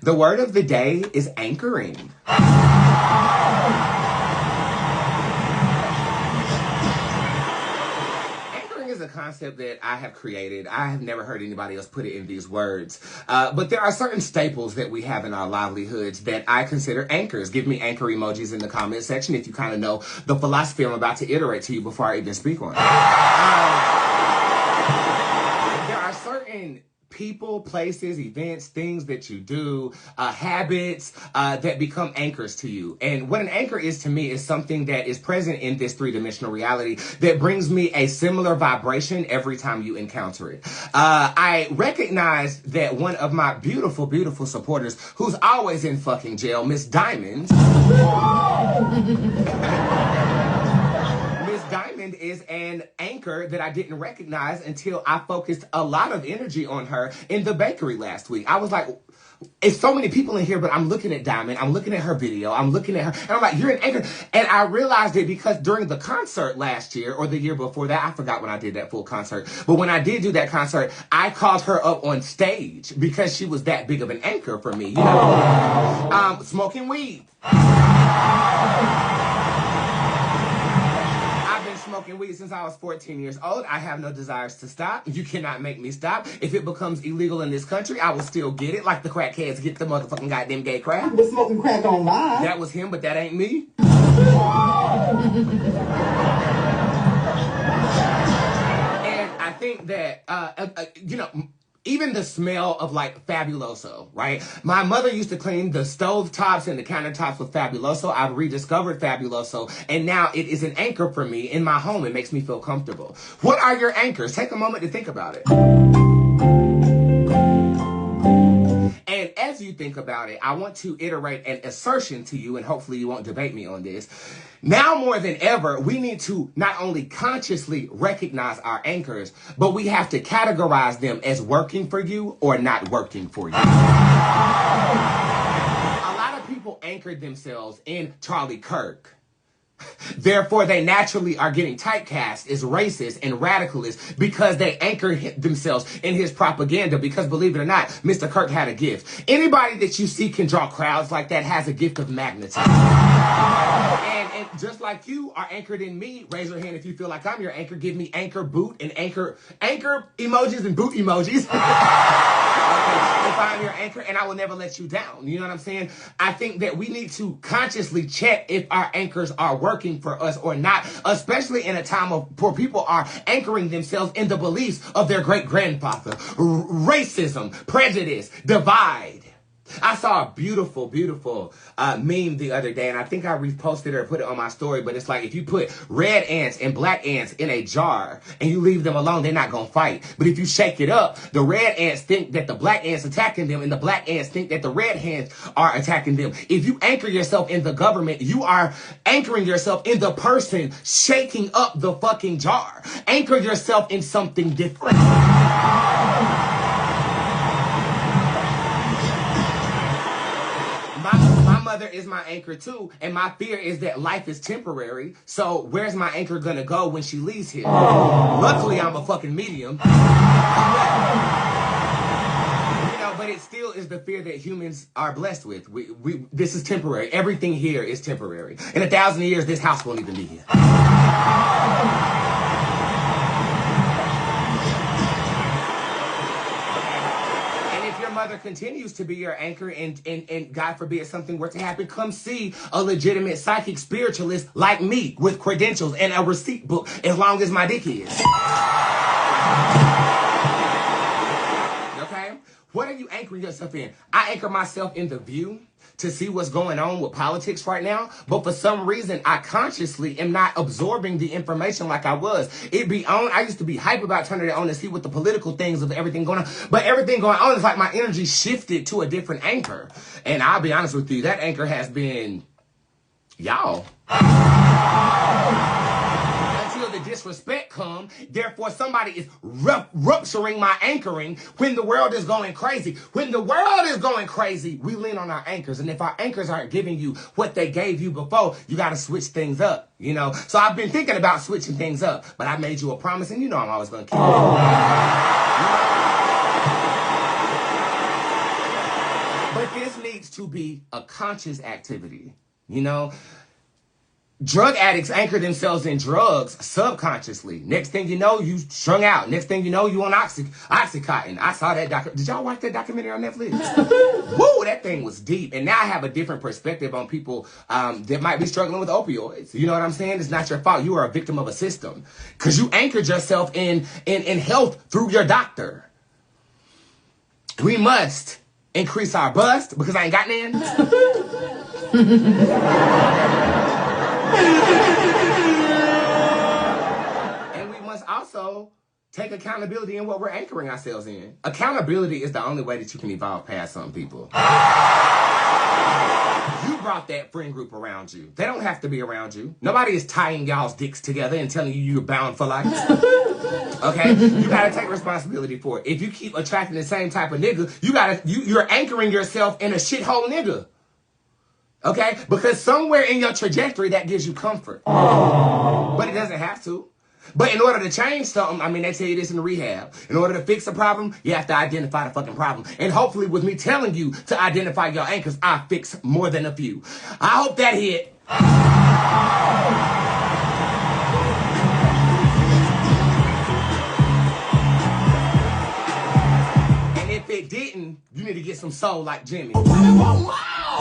The word of the day is anchoring. Anchoring is a concept that I have created. I have never heard anybody else put it in these words. But there are certain staples that we have in our livelihoods that I consider anchors. Give me anchor emojis in the comment section if you kind of know the philosophy I'm about to iterate to you before I even speak on it. There are certain people, places, events, things that you do, habits that become anchors to you. And what an anchor is to me is something that is present in this three-dimensional reality that brings me a similar vibration every time you encounter it. I recognize that one of my beautiful, beautiful supporters, who's always in fucking jail, Miss Diamond, Diamond is an anchor that I didn't recognize until I focused a lot of energy on her in the bakery last week. I was like, it's so many people in here, but I'm looking at Diamond, I'm looking at her video, I'm looking at her, and I'm like, you're an anchor. And I realized it because during the concert last year, or the year before that, I forgot when I did that full concert, but when I did do that concert, I called her up on stage because she was that big of an anchor for me, you know? Smoking weed. Smoking weed since I was 14 years old. I have no desires to stop. You cannot make me stop. If it becomes illegal in this country, I will still get it, like the crackheads get the motherfucking goddamn gay crack. You was smoking crack online. That was him, but that ain't me. And I think that, you know, even the smell of, like, Fabuloso, right? My mother used to clean the stove tops and the countertops with Fabuloso. I've rediscovered Fabuloso, and now it is an anchor for me in my home. It makes me feel comfortable. What are your anchors? Take a moment to think about it. And as you think about it, I want to iterate an assertion to you, and hopefully you won't debate me on this. Now more than ever, we need to not only consciously recognize our anchors, but we have to categorize them as working for you or not working for you. A lot of people anchored themselves in Charlie Kirk. Therefore, they naturally are getting typecast as racist and radicalist because they anchor themselves in his propaganda. Because believe it or not, Mr. Kirk had a gift. Anybody that you see can draw crowds like that has a gift of magnetism. And just like you are anchored in me, raise your hand if you feel like I'm your anchor. Give me anchor, boot, and anchor emojis and boot emojis. If I'm your anchor, and I will never let you down. You know what I'm saying? I think that we need to consciously check if our anchors are working for us or not, especially in a time where people are anchoring themselves in the beliefs of their great-grandfather. Racism, prejudice, divide. I saw a beautiful, beautiful meme the other day, and I think I reposted it or put it on my story, but it's like if you put red ants and black ants in a jar and you leave them alone, they're not going to fight. But if you shake it up, the red ants think that the black ants attacking them, and the black ants think that the red ants are attacking them. If you anchor yourself in the government, you are anchoring yourself in the person shaking up the fucking jar. Anchor yourself in something different. My mother is my anchor too, and my fear is that life is temporary. So where's my anchor gonna go when she leaves here? Luckily, I'm a fucking medium. You know, but it still is the fear that humans are blessed with. This is temporary. Everything here is temporary. In 1,000 years, this house won't even be here. Mother continues to be your anchor, and God forbid something were to happen, come see a legitimate psychic spiritualist like me with credentials and a receipt book as long as my dick is. Okay? What are you anchoring yourself in? I anchor myself in The View to see what's going on with politics right now, but for some reason, I consciously am not absorbing the information like I was. It be on, I used to be hype about turning it on to see what the political things of everything going on, but everything going on is like my energy shifted to a different anchor. And I'll be honest with you, that anchor has been y'all. The disrespect come, therefore somebody is rupturing my anchoring when the world is going crazy. When the world is going crazy, we lean on our anchors, and if our anchors aren't giving you what they gave you before, you got to switch things up, you know. So I've been thinking about switching things up, but I made you a promise, and you know I'm always going to keep it. But this needs to be a conscious activity, you know? Drug addicts anchor themselves in drugs subconsciously. Next thing you know, you strung out. Next thing you know, you on Oxycontin. I saw that Did y'all watch that documentary on Netflix? Woo, that thing was deep. And now I have a different perspective on people that might be struggling with opioids. You know what I'm saying? It's not your fault. You are a victim of a system. Because you anchored yourself in health through your doctor. We must increase our bust because I ain't got none. And we must also take accountability in what we're anchoring ourselves in. Accountability is the only way that you can evolve past some people. You brought that friend group around you. They don't have to be around you. Nobody is tying y'all's dicks together and telling you you're bound for life. Okay? You gotta take responsibility for it. If you keep attracting the same type of nigga, you're anchoring yourself in a shithole nigga. Okay? Because somewhere in your trajectory, that gives you comfort. But it doesn't have to. But in order to change something, I mean, they tell you this in the rehab. In order to fix a problem, you have to identify the fucking problem. And hopefully with me telling you to identify your anchors, I fix more than a few. I hope that hit. And if it didn't, you need to get some soul like Jimmy. Wow.